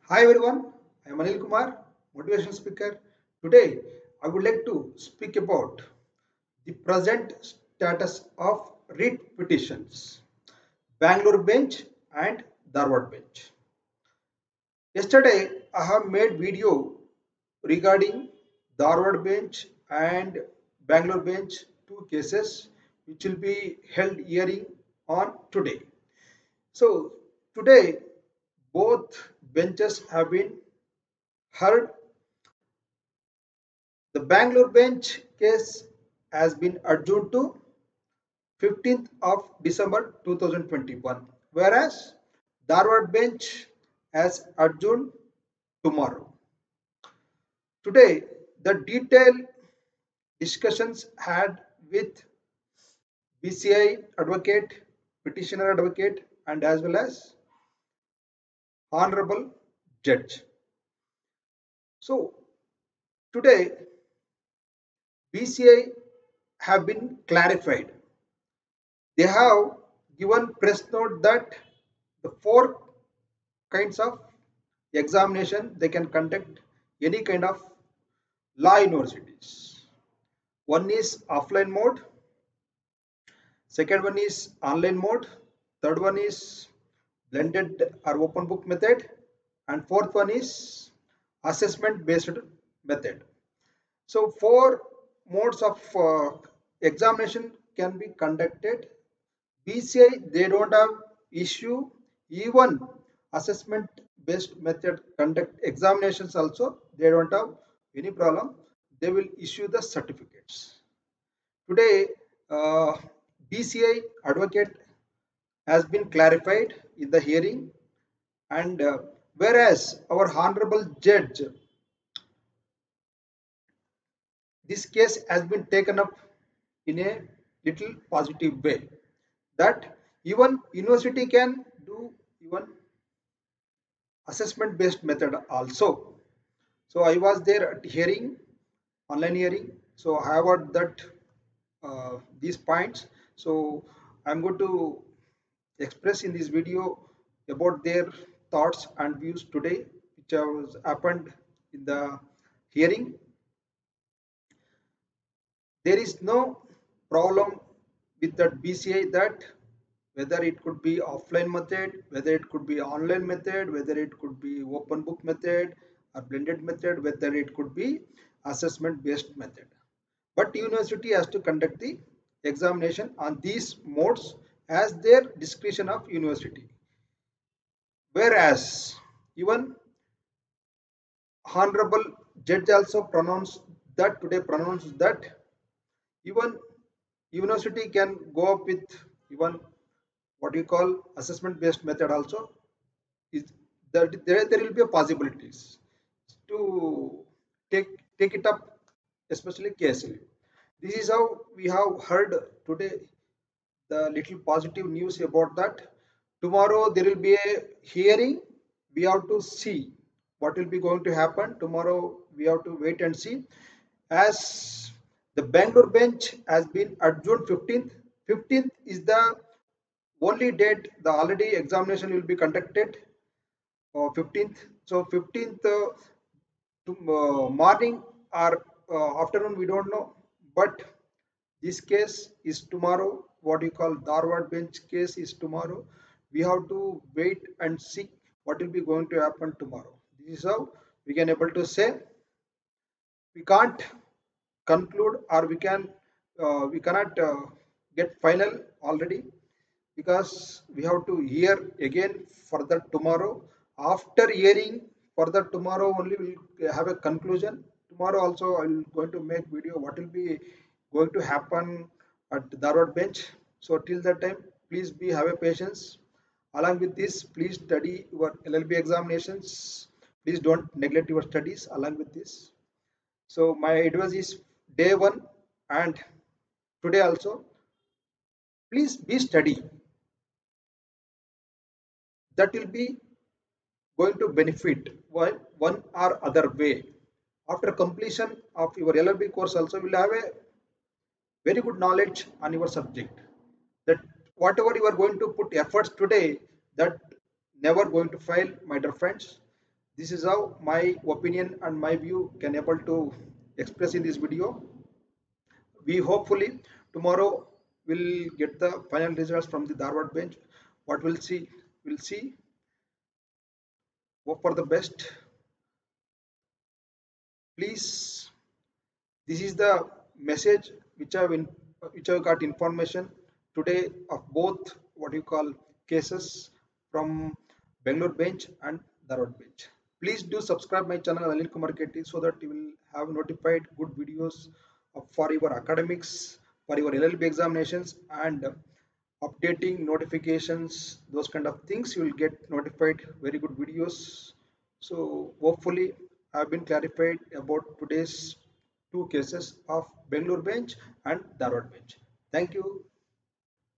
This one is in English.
Hi everyone, I am Anil Kumar, motivational speaker. Today, I would like to speak about the present status of writ petitions, Bangalore bench and Dharwad bench. Yesterday, I have made video regarding Dharwad bench and Bangalore bench, two cases which will be held hearing on today. So today, both benches have been heard. The Bangalore bench case has been adjourned to 15th of December 2021, whereas Dharwad bench has adjourned tomorrow. Today, the detailed discussions had with BCI advocate, petitioner advocate, and as well as honorable judge. So today, BCI have been clarified. They have given press note that the four kinds of examination they can conduct any kind of law universities. One is offline mode, second one is online mode, third one is blended or open book method, and fourth one is assessment based method. So four modes of examination can be conducted. BCI they don't have issue even assessment based method conduct examinations also they don't have any problem. They will issue the certificates. Today, BCI advocate has been clarified in the hearing, and whereas our honorable judge, this case has been taken up in a little positive way that even university can do even assessment based method also. So I was there at hearing, online hearing, so I have heard that these points. So I'm going to express in this video about their thoughts and views today which has happened in the hearing. There is no problem with that BCI that whether it could be offline method, whether it could be online method, whether it could be open book method or blended method, whether it could be assessment based method. But university has to conduct the examination on these modes as their discretion of university. Whereas even honorable judge also pronounced that even university can go up with even what you call assessment based method also is that there will be a possibilities to take take it up, especially carefully. This is how we have heard today the little positive news about that. Tomorrow there will be a hearing. We have to see what will be going to happen. Tomorrow we have to wait and see. As the Bangalore bench has been adjourned 15th. 15th is the only date the already examination will be conducted 15th. So 15th to morning or afternoon we don't know, but this case is tomorrow. What you call Dharwad bench case is tomorrow. We have to wait and see what will be going to happen tomorrow. This is how we can able to say. We can't conclude or we cannot get final already because we have to hear again further tomorrow. After hearing further tomorrow only we'll have a conclusion. Tomorrow also I'm going to make video what will be going to happen at Dharwad bench. So till that time, please be have a patience. Along with this, please study your LLB examinations. Please don't neglect your studies along with this. So my advice is day one and today also, please be study. That will be going to benefit one or other way. After completion of your LLB course also, you will have a very good knowledge on your subject. That whatever you are going to put efforts today, that never going to fail, my dear friends. This is how my opinion and my view can able to express in this video. We hopefully tomorrow will get the final results from the Dharwad bench. What we'll see. Hope for the best. Please, this is the message which I've got information today of both what you call cases from Bangalore bench and Dharwad bench. Please do subscribe my channel Anil Kumar Ketty so that you will have notified good videos for your academics, for your LLB examinations and updating notifications, those kind of things. You will get notified very good videos. So hopefully have been clarified about today's two cases of Bangalore bench and Dharwad bench. Thank you.